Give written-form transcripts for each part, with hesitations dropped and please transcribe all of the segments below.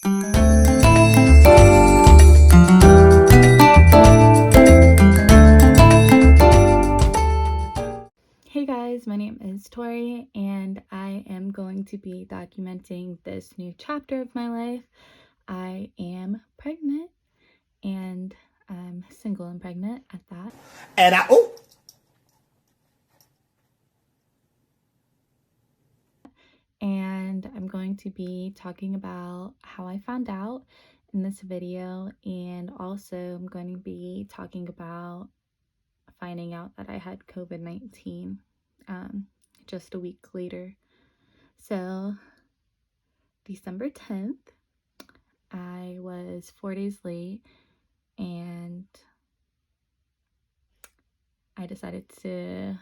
Hey guys, my name is Tori and I am going to be documenting this new chapter of my life. I am pregnant and I'm single and pregnant at that. And I'm going to be talking about how I found out in this video, and also I'm going to be talking about finding out that I had COVID-19 just a week later. So December 10th, I was 4 days late and I decided to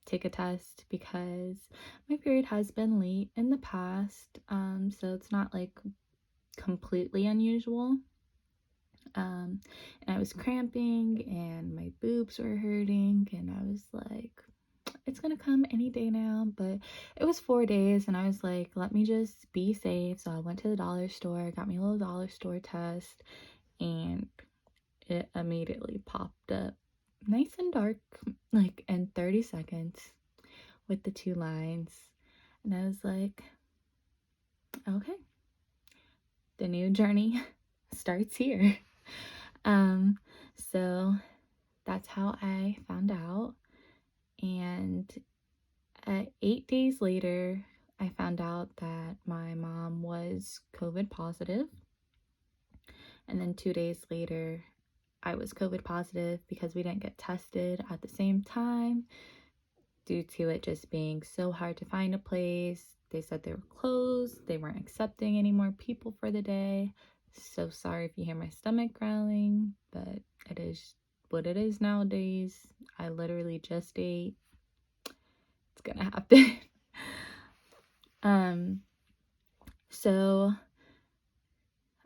take a test because my period has been late in the past, so it's not like completely unusual. And I was cramping and my boobs were hurting and I was like, it's gonna come any day now. But it was 4 days and I was like, let me just be safe. So I went to the dollar store, got me a little dollar store test, and it immediately popped up nice and dark, like in 30 seconds with the 2 lines. And I was like, okay, the new journey starts here. So that's how I found out. And 8 days later, I found out that my mom was COVID positive. And then 2 days later, I was COVID positive because we didn't get tested at the same time due to it just being so hard to find a place. They said they were closed. They weren't accepting any more people for the day. So sorry if you hear my stomach growling, but it is what it is nowadays. I literally just ate. It's gonna happen. So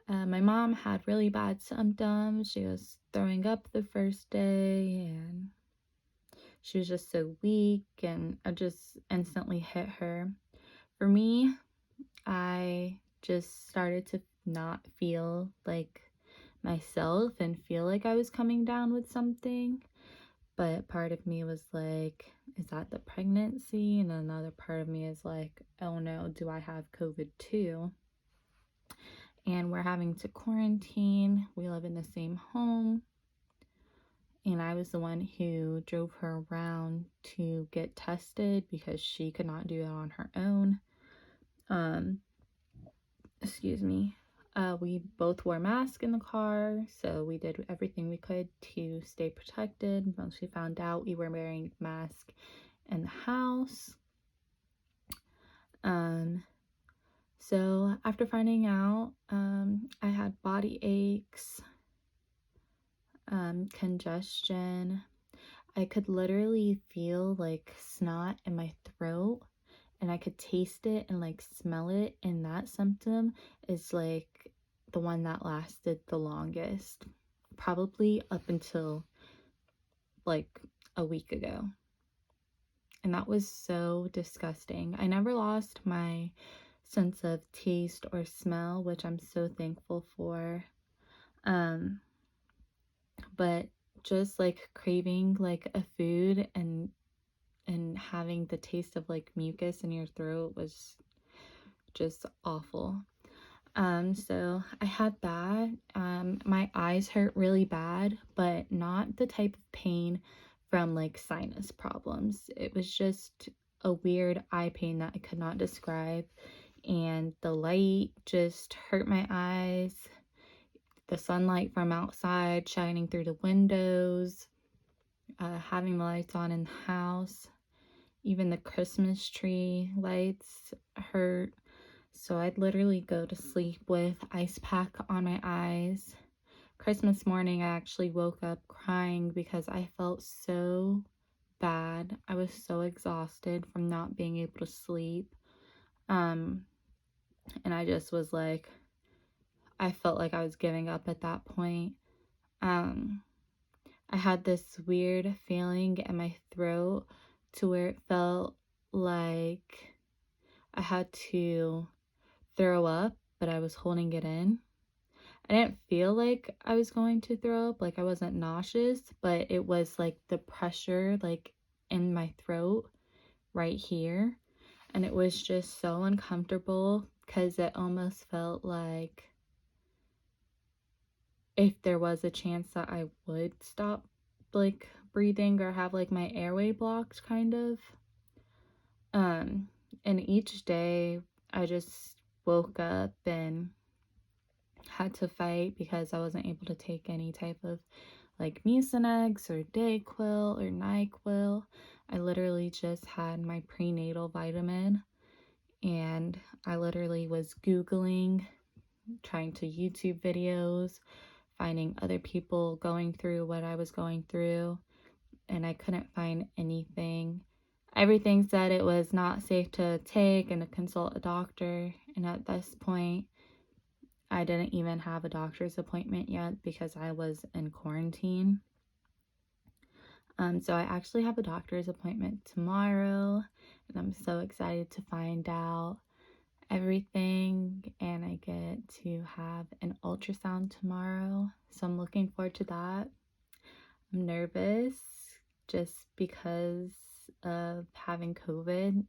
my mom had really bad symptoms. She was throwing up the first day and she was just so weak, and I just instantly hit her. For me, I just started to not feel like myself and feel like I was coming down with something. But part of me was like, is that the pregnancy? And another part of me is like, oh no, do I have COVID too? And we're having to quarantine. We live in the same home. And I was the one who drove her around to get tested because she could not do it on her own. Excuse me. We both wore masks in the car, so we did everything we could to stay protected. Once we found out, we were wearing masks in the house. So after finding out, I had body aches, congestion. I could literally feel like snot in my throat, and I could taste it and like smell it, and that symptom is like the one that lasted the longest, probably up until like a week ago. And that was so disgusting. I never lost my sense of taste or smell, which I'm so thankful for. But just like craving like a food and having the taste of like mucus in your throat was just awful. So I had that. My eyes hurt really bad, but not the type of pain from like sinus problems. It was just a weird eye pain that I could not describe, and the light just hurt my eyes. The sunlight from outside shining through the windows, having the lights on in the house, even the Christmas tree lights hurt. So I'd literally go to sleep with ice pack on my eyes. Christmas morning, I actually woke up crying because I felt so bad. I was so exhausted from not being able to sleep. And I just was like, I felt like I was giving up at that point. I had this weird feeling in my throat to where it felt like I had to throw up, but I was holding it in. I didn't feel like I was going to throw up, like I wasn't nauseous, but it was like the pressure like in my throat right here, and it was just so uncomfortable because it almost felt like if there was a chance that I would stop like breathing or have like my airway blocked kind of. Um and each day I just woke up and had to fight because I wasn't able to take any type of like Mucinex or Dayquil or NyQuil. I literally just had my prenatal vitamin, and I literally was Googling, trying to YouTube videos, finding other people going through what I was going through, and I couldn't find anything. Everything said it was not safe to take and to consult a doctor, and at this point, I didn't even have a doctor's appointment yet because I was in quarantine. So I actually have a doctor's appointment tomorrow, and I'm so excited to find out everything, and I get to have an ultrasound tomorrow. So I'm looking forward to that. I'm nervous just because of having COVID,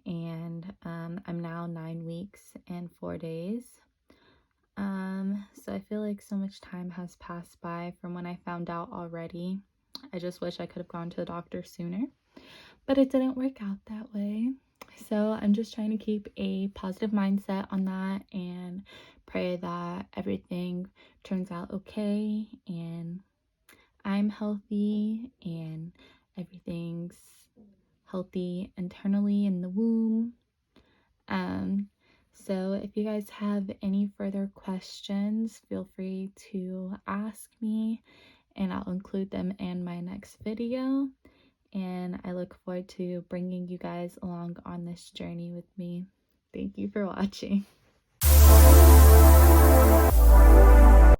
and I'm now 9 weeks and 4 days. So I feel like so much time has passed by from when I found out already. I just wish I could have gone to the doctor sooner, but it didn't work out that way. So I'm just trying to keep a positive mindset on that and pray that everything turns out okay and I'm healthy and everything's healthy internally in the womb. So if you guys have any further questions, feel free to ask me and I'll include them in my next video. And I look forward to bringing you guys along on this journey with me. Thank you for watching.